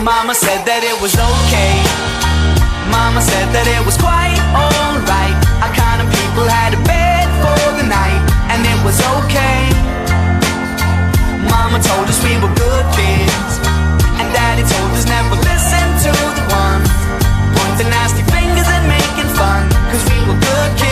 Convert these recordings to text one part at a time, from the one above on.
Mama said that it was okay. Mama said that it was quite alright. Our kind of people had a bed for the night, and it was okay. Mama told us we were good kids, and Daddy told us never listen to the ones pointing nasty fingers and making fun, 'cause we were good kids.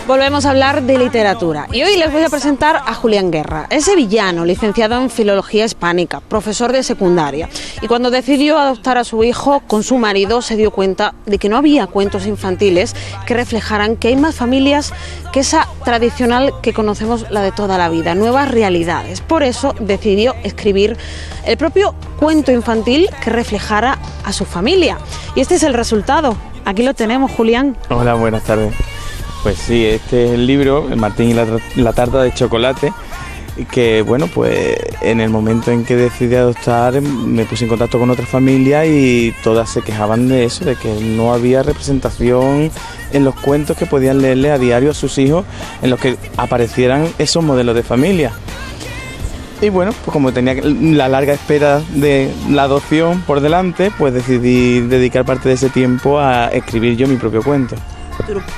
Volvemos a hablar de literatura y hoy les voy a presentar a Julián Guerra. Es sevillano, licenciado en Filología Hispánica, profesor de secundaria, y cuando decidió adoptar a su hijo con su marido se dio cuenta de que no había cuentos infantiles que reflejaran que hay más familias que esa tradicional que conocemos, la de toda la vida, nuevas realidades. Por eso decidió escribir el propio cuento infantil que reflejara a su familia. Y este es el resultado. Aquí lo tenemos, Julián. Hola, buenas tardes. Pues sí, este es el libro, El Martín y la tarta de chocolate, que bueno, pues en el momento en que decidí adoptar me puse en contacto con otra familia y todas se quejaban de eso, de que no había representación en los cuentos que podían leerle a diario a sus hijos en los que aparecieran esos modelos de familia. Y bueno, pues como tenía la larga espera de la adopción por delante, pues decidí dedicar parte de ese tiempo a escribir yo mi propio cuento.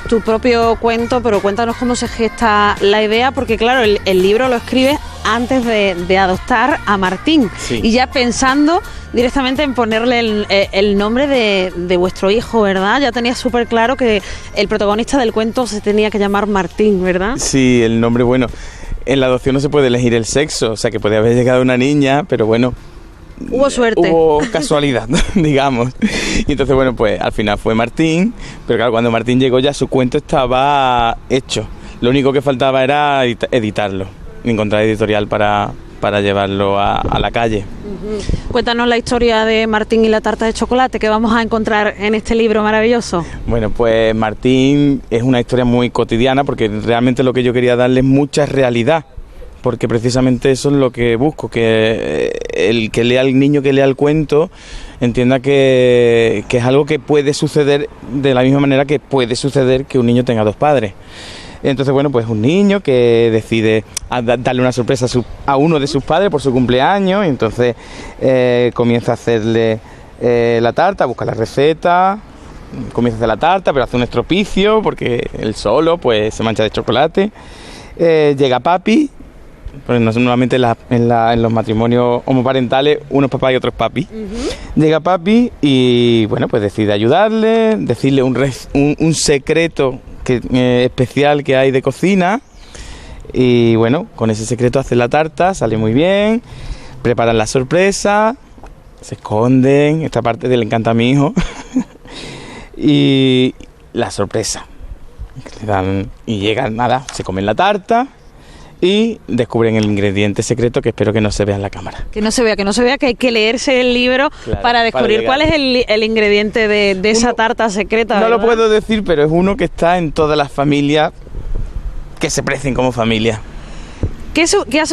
Tu propio cuento, pero cuéntanos cómo se gesta la idea, porque claro, el libro lo escribes antes de adoptar a Martín, sí. Y ya pensando directamente en ponerle el nombre de vuestro hijo, ¿verdad? Ya tenías súper claro que el protagonista del cuento se tenía que llamar Martín, ¿verdad? Sí, el nombre, bueno, en la adopción no se puede elegir el sexo, o sea que podía haber llegado una niña, pero bueno, hubo suerte. Hubo casualidad, digamos. Y entonces, bueno, pues al final fue Martín, pero claro, cuando Martín llegó ya su cuento estaba hecho. Lo único que faltaba era editarlo, encontrar editorial para llevarlo a la calle. Cuéntanos la historia de Martín y la tarta de chocolate que vamos a encontrar en este libro maravilloso. Bueno, pues Martín es una historia muy cotidiana porque realmente lo que yo quería darle es mucha realidad. Porque precisamente eso es lo que busco, que el que lea, el niño que lea el cuento entienda que es algo que puede suceder de la misma manera que puede suceder que un niño tenga dos padres. Entonces, bueno, pues un niño que decide darle una sorpresa a uno de sus padres por su cumpleaños, y entonces comienza a hacerle la tarta, busca la receta, comienza a hacer la tarta, pero hace un estropicio porque él solo pues se mancha de chocolate. Llega papi. Pues normalmente en los matrimonios homoparentales unos papás y otros papis. Llega papi y bueno, pues decide ayudarle, decirle un secreto especial que hay de cocina, y bueno, con ese secreto hace la tarta, sale muy bien, preparan la sorpresa, se esconden, esta parte le encanta a mi hijo y la sorpresa y llegan, nada, se comen la tarta y descubren el ingrediente secreto, que espero que no se vea en la cámara. Que no se vea, que hay que leerse el libro, claro, para descubrir cuál es el ingrediente de esa tarta secreta. No ¿verdad? Lo puedo decir, pero es uno que está en todas las familias que se precien como familia. ¿Qué ha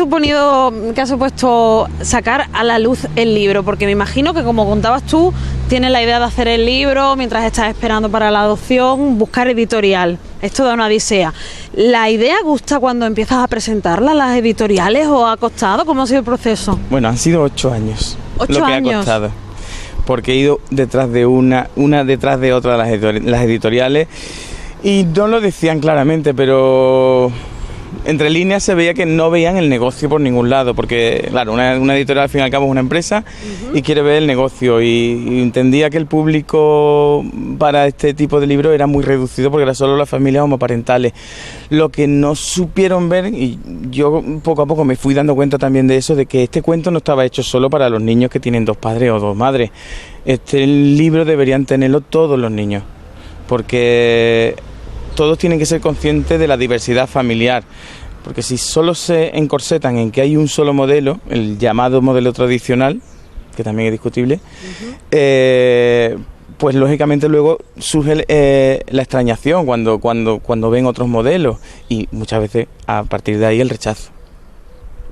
supuesto sacar a la luz el libro? Porque me imagino que, como contabas tú, tienes la idea de hacer el libro mientras estás esperando para la adopción, buscar editorial. Es toda una odisea. ¿La idea gusta cuando empiezas a presentarla a las editoriales o ha costado? ¿Cómo ha sido el proceso? Bueno, han sido 8 años. 8 lo que años. Ha costado. Porque he ido detrás de una detrás de otra las editoriales, y no lo decían claramente, pero entre líneas se veía que no veían el negocio por ningún lado, porque claro, una editorial al fin y al cabo es una empresa y quiere ver el negocio, y entendía que el público para este tipo de libros era muy reducido porque era solo las familias homoparentales. Lo que no supieron ver, y yo poco a poco me fui dando cuenta también de eso, de que este cuento no estaba hecho solo para los niños que tienen dos padres o dos madres. Este libro deberían tenerlo todos los niños, porque todos tienen que ser conscientes de la diversidad familiar, porque si solo se encorsetan en que hay un solo modelo, el llamado modelo tradicional, que también es discutible, pues lógicamente luego surge la extrañación cuando ven otros modelos, y muchas veces a partir de ahí el rechazo.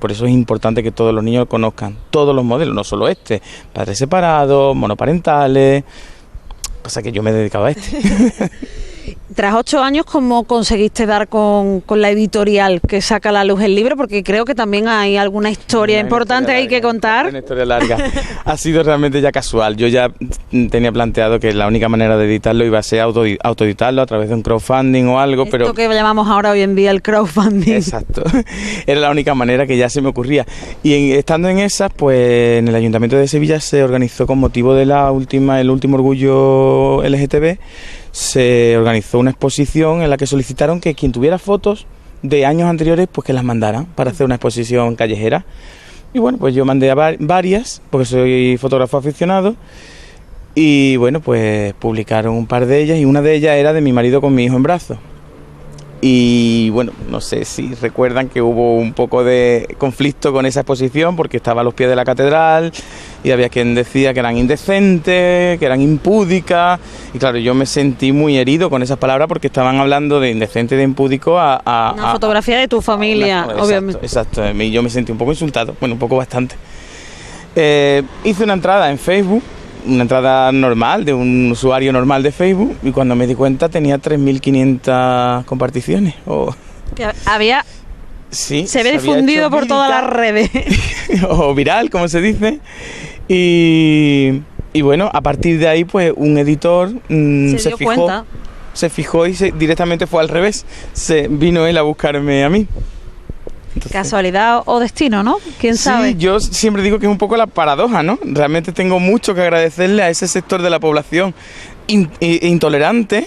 Por eso es importante que todos los niños conozcan todos los modelos, no solo este, padres separados, monoparentales. Pasa que yo me he dedicado a este. Tras 8 años, ¿cómo conseguiste dar con la editorial que saca a la luz el libro? Porque creo que también hay alguna historia importante que hay que contar. Una historia larga. Ha sido realmente ya casual. Yo ya tenía planteado que la única manera de editarlo iba a ser autoeditarlo a través de un crowdfunding o algo, pero... Esto que llamamos ahora hoy en día el crowdfunding. Exacto. Era la única manera que ya se me ocurría. Y estando en esas, pues en el Ayuntamiento de Sevilla se organizó con motivo de el último orgullo LGTB, se organizó una exposición en la que solicitaron que quien tuviera fotos de años anteriores, pues que las mandaran para hacer una exposición callejera. Y bueno, pues yo mandé a varias, porque soy fotógrafo aficionado, y bueno, pues publicaron un par de ellas, y una de ellas era de mi marido con mi hijo en brazos. Y bueno, no sé si recuerdan que hubo un poco de conflicto con esa exposición porque estaba a los pies de la catedral y había quien decía que eran indecentes, que eran impúdicas, y claro, yo me sentí muy herido con esas palabras porque estaban hablando de indecente y de impúdico una fotografía de tu familia, obviamente. Exacto, y yo me sentí un poco insultado, bueno, un poco bastante. Hice una entrada en Facebook, una entrada normal, de un usuario normal de Facebook, y cuando me di cuenta tenía 3.500 comparticiones. Había... Sí, se ve difundido por todas las redes. O viral, como se dice. Y bueno, a partir de ahí, pues un editor se fijó y directamente fue al revés. Vino él a buscarme a mí. Entonces, casualidad o destino, ¿no? ¿Quién sabe? Sí, yo siempre digo que es un poco la paradoja, ¿no? Realmente tengo mucho que agradecerle a ese sector de la población intolerante,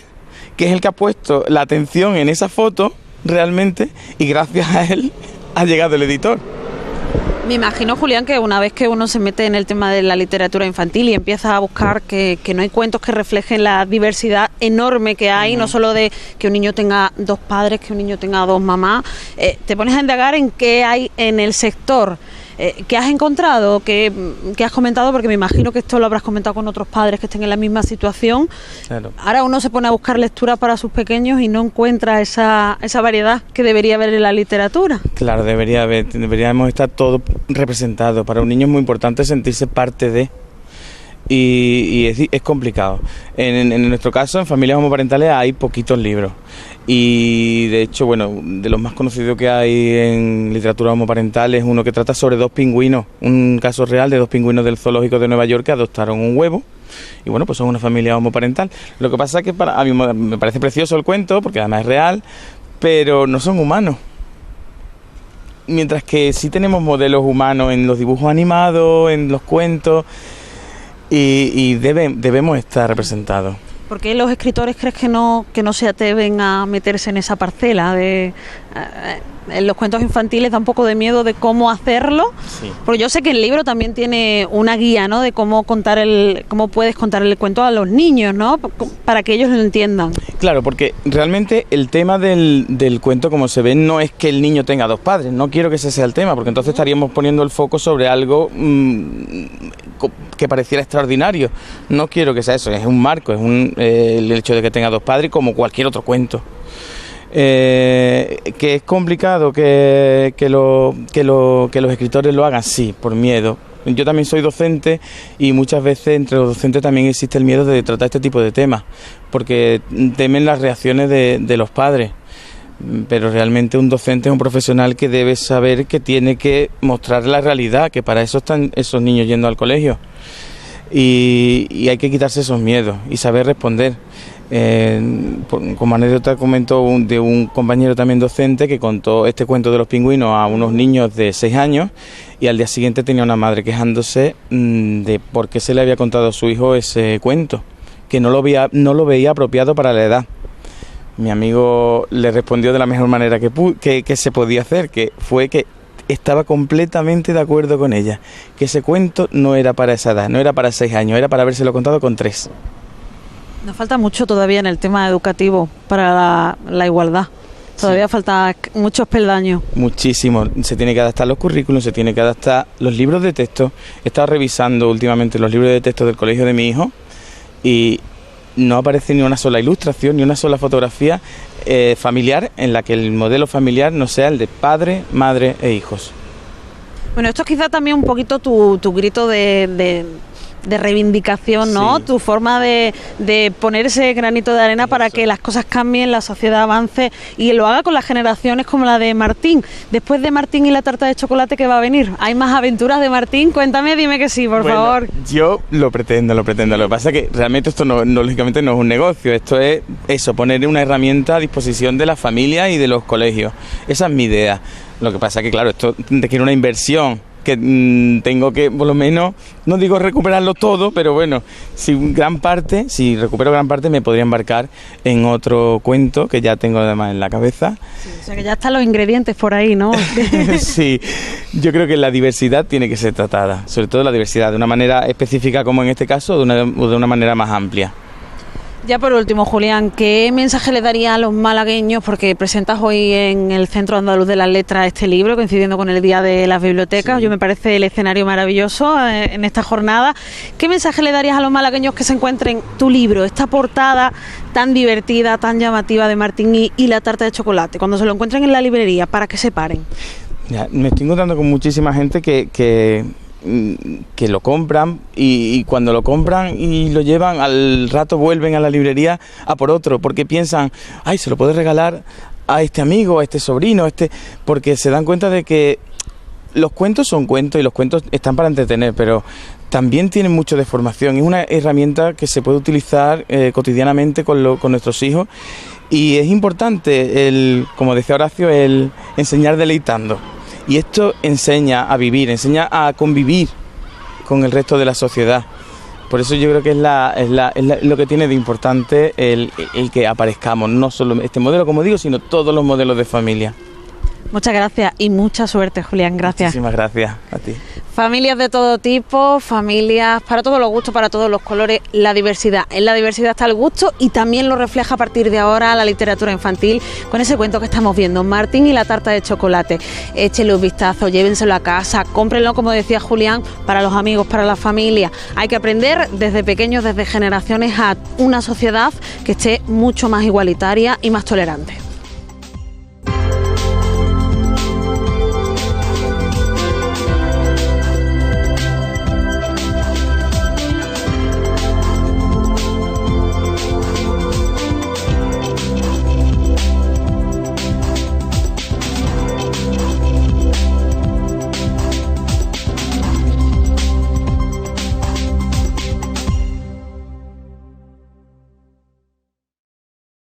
que es el que ha puesto la atención en esa foto, realmente, y gracias a él ha llegado el editor. Me imagino, Julián, que una vez que uno se mete en el tema de la literatura infantil y empieza a buscar que no hay cuentos que reflejen la diversidad enorme que hay, no solo de que un niño tenga 2 padres, que un niño tenga 2 mamás, te pones a indagar en qué hay en el sector. ¿Qué has encontrado? ¿Qué has comentado? Porque me imagino que esto lo habrás comentado con otros padres que estén en la misma situación. Claro. Ahora uno se pone a buscar lectura para sus pequeños y no encuentra esa variedad que debería haber en la literatura. Claro, deberíamos estar todos representados. Para un niño es muy importante sentirse parte de... Y es complicado. En nuestro caso, en familias homoparentales hay poquitos libros. Y de hecho, bueno, de los más conocidos que hay en literatura homoparental es uno que trata sobre 2 pingüinos, un caso real de 2 pingüinos del zoológico de Nueva York que adoptaron un huevo. Y bueno, pues son una familia homoparental. Lo que pasa es que a mí me parece precioso el cuento, porque además es real, pero no son humanos. Mientras que sí tenemos modelos humanos en los dibujos animados, en los cuentos, y debemos estar representados. ¿Por qué los escritores crees que no se atreven a meterse en esa parcela de en los cuentos infantiles? Da un poco de miedo de cómo hacerlo, sí. Porque yo sé que el libro también tiene una guía, ¿no? De cómo puedes contar el cuento a los niños, ¿no? Para que ellos lo entiendan. Claro, porque realmente el tema del cuento, como se ve, no es que el niño tenga 2 padres. No quiero que ese sea el tema, porque entonces estaríamos poniendo el foco sobre algo que pareciera extraordinario. No quiero que sea eso, es un marco, es el hecho de que tenga 2 padres, como cualquier otro cuento. Que es complicado que los escritores lo hagan, sí, por miedo. Yo también soy docente y muchas veces entre los docentes también existe el miedo de tratar este tipo de temas, porque temen las reacciones de los padres. Pero realmente un docente es un profesional que debe saber que tiene que mostrar la realidad, que para eso están esos niños yendo al colegio. Y hay que quitarse esos miedos y saber responder. Como anécdota comento de un compañero también docente que contó este cuento de los pingüinos a unos niños de 6 años y al día siguiente tenía una madre quejándose de por qué se le había contado a su hijo ese cuento, que no lo veía apropiado para la edad. Mi amigo le respondió de la mejor manera que se podía hacer, que fue que estaba completamente de acuerdo con ella, que ese cuento no era para esa edad, no era para 6 años, era para habérselo contado con 3. Nos falta mucho todavía en el tema educativo para la igualdad. Todavía falta muchos peldaños. Muchísimo. Se tiene que adaptar los currículos, se tiene que adaptar los libros de texto. He estado revisando últimamente los libros de texto del colegio de mi hijo y no aparece ni una sola ilustración, ni una sola fotografía familiar en la que el modelo familiar no sea el de padre, madre e hijos. Bueno, esto es quizá también un poquito tu grito de reivindicación, ¿no? Sí. Tu forma de poner ese granito de arena para que las cosas cambien, la sociedad avance y lo haga con las generaciones como la de Martín. Después de Martín y la tarta de chocolate, ¿qué va a venir? ¿Hay más aventuras de Martín? Cuéntame, dime que sí, por favor. Yo lo pretendo. Lo que pasa es que realmente esto no, lógicamente no es un negocio, esto es eso, poner una herramienta a disposición de las familias y de los colegios. Esa es mi idea. Lo que pasa es que, claro, esto requiere una inversión que tengo que, por lo menos, no digo recuperarlo todo, pero bueno, si recupero gran parte, me podría embarcar en otro cuento que ya tengo además en la cabeza. Sí, o sea que ya están los ingredientes por ahí, ¿no? Sí, yo creo que la diversidad tiene que ser tratada, sobre todo la diversidad, de una manera específica como en este caso, o de una manera más amplia. Ya por último, Julián, ¿qué mensaje le daría a los malagueños? Porque presentas hoy en el Centro Andaluz de las Letras este libro, coincidiendo con el Día de las Bibliotecas. Sí. Yo me parece el escenario maravilloso en esta jornada. ¿Qué mensaje le darías a los malagueños que se encuentren tu libro, esta portada tan divertida, tan llamativa de Martín y la tarta de chocolate, cuando se lo encuentren en la librería, para que se paren? Ya, me estoy encontrando con muchísima gente que lo compran y cuando lo compran y lo llevan, al rato vuelven a la librería a por otro, porque piensan, ay, se lo puedo regalar a este amigo, a este sobrino, porque se dan cuenta de que los cuentos son cuentos y los cuentos están para entretener, pero también tienen mucho de formación. Es una herramienta que se puede utilizar cotidianamente con nuestros hijos, y es importante, como decía Horacio, el enseñar deleitando. Y esto enseña a vivir, enseña a convivir con el resto de la sociedad. Por eso yo creo que es lo que tiene de importante el que aparezcamos, no solo este modelo, como digo, sino todos los modelos de familia. Muchas gracias y mucha suerte, Julián. Gracias. Muchísimas gracias a ti. Familias de todo tipo, familias para todos los gustos, para todos los colores, la diversidad. En la diversidad está el gusto y también lo refleja a partir de ahora la literatura infantil con ese cuento que estamos viendo, Martín y la tarta de chocolate. Échenle un vistazo, llévenselo a casa, cómprenlo, como decía Julián, para los amigos, para la familia. Hay que aprender desde pequeños, desde generaciones, a una sociedad que esté mucho más igualitaria y más tolerante.